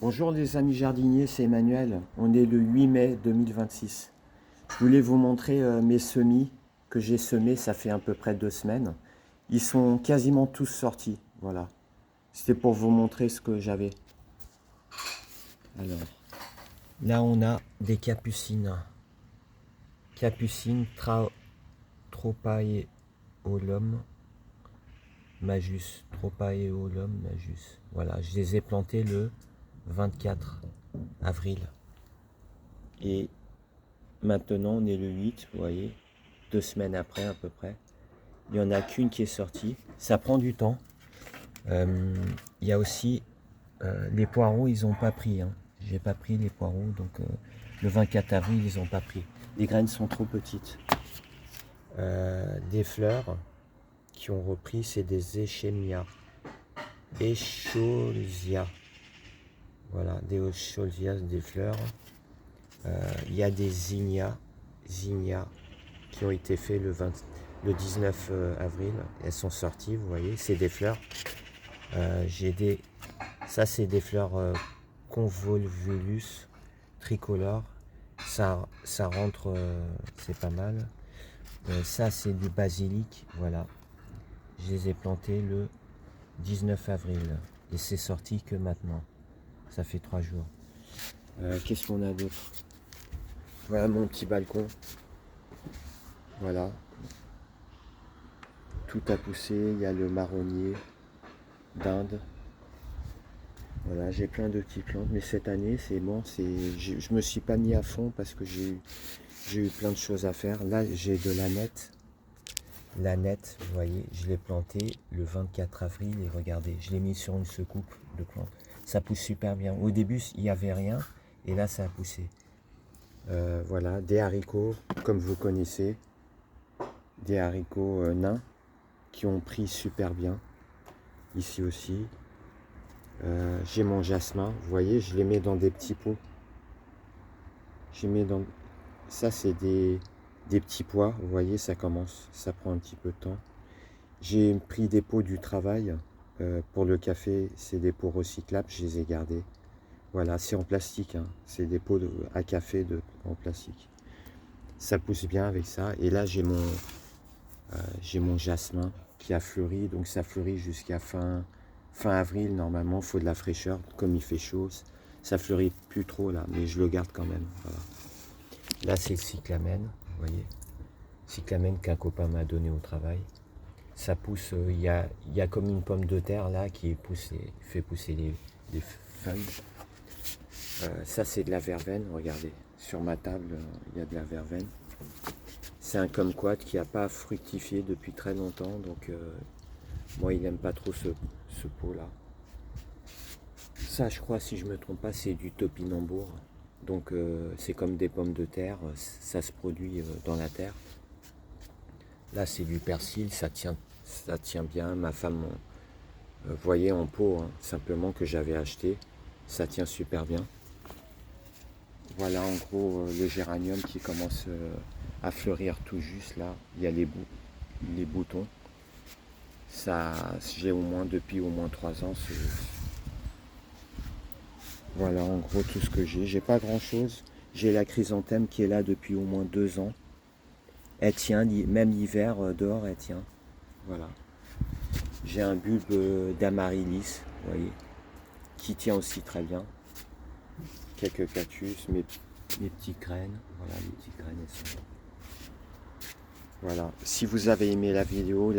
Bonjour les amis jardiniers, c'est Emmanuel. On est le 8 mai 2026. Je voulais vous montrer mes semis que j'ai semés, ça fait à peu près 2 semaines. Ils sont quasiment tous sortis, voilà. C'était pour vous montrer ce que j'avais. Alors, là on a des capucines. Capucine Tropaeolum majus. Tropaeolum majus. Voilà, je les ai plantés le 24 avril. Et maintenant, on est le 8, vous voyez, 2 semaines après à peu près. Il n'y en a qu'une qui est sortie. Ça prend du temps. Il y a aussi les poireaux, ils n'ont pas pris. Hein. J'ai pas pris les poireaux, donc le 24 avril, ils n'ont pas pris. Les graines sont trop petites. Des fleurs qui ont repris, c'est des Echemia. Escholzia. Voilà, des Escholzia, des fleurs. Il y a des zinnia qui ont été faits le 19 avril. Elles sont sorties, vous voyez, c'est des fleurs. Ça c'est des fleurs convolvulus tricolores. Ça rentre, c'est pas mal. Ça c'est du basilic, voilà. Je les ai plantés le 19 avril et c'est sorti que maintenant. Ça fait 3 jours. Qu'est-ce qu'on a d'autre? Voilà mon petit balcon. Voilà. Tout a poussé. Il y a le marronnier d'Inde. Voilà, j'ai plein de petites plantes. Mais cette année, c'est bon. Je me suis pas mis à fond parce que j'ai eu plein de choses à faire. Là, j'ai de l'aneth. L'aneth, vous voyez, je l'ai planté le 24 avril. Et regardez, je l'ai mis sur une secoupe de plantes. Ça pousse super bien. Au début, il n'y avait rien. Et là, ça a poussé. Voilà, des haricots, comme vous connaissez, des haricots nains qui ont pris super bien. Ici aussi, j'ai mon jasmin. Vous voyez, je les mets dans des petits pots. Ça, c'est des petits pois. Vous voyez, ça commence. Ça prend un petit peu de temps. J'ai pris des pots du travail pour le café. C'est des pots recyclables. Je les ai gardés. Voilà, c'est en plastique, hein. C'est des pots à café en plastique. Ça pousse bien avec ça. Et là, j'ai mon jasmin qui a fleuri. Donc, ça fleurit jusqu'à fin avril. Normalement, il faut de la fraîcheur. Comme il fait chaud, ça fleurit plus trop là. Mais je le garde quand même. Voilà. Là, c'est le cyclamen. Vous voyez, cyclamen qu'un copain m'a donné au travail. Ça pousse. Il y a comme une pomme de terre là qui fait pousser des feuilles. Ça c'est de la verveine, regardez, sur ma table il y a de la verveine. C'est un kumquat qui n'a pas fructifié depuis très longtemps, donc moi il n'aime pas trop ce pot là. Ça je crois, si je me trompe pas, c'est du topinambour, donc c'est comme des pommes de terre, ça se produit dans la terre. Là c'est du persil, ça tient bien, ma femme voyait en pot, hein, simplement que j'avais acheté, ça tient super bien. Voilà en gros le géranium qui commence à fleurir tout juste là. Il y a les boutons. Ça, j'ai depuis au moins 3 ans. Voilà en gros tout ce que j'ai. J'ai pas grand chose. J'ai la chrysanthème qui est là depuis au moins 2 ans. Elle tient, même l'hiver dehors elle tient. Voilà. J'ai un bulbe d'amaryllis, vous voyez, qui tient aussi très bien. Quelques cactus, mes petites graines. Voilà, les petites graines elles sont là. Voilà. Si vous avez aimé la vidéo,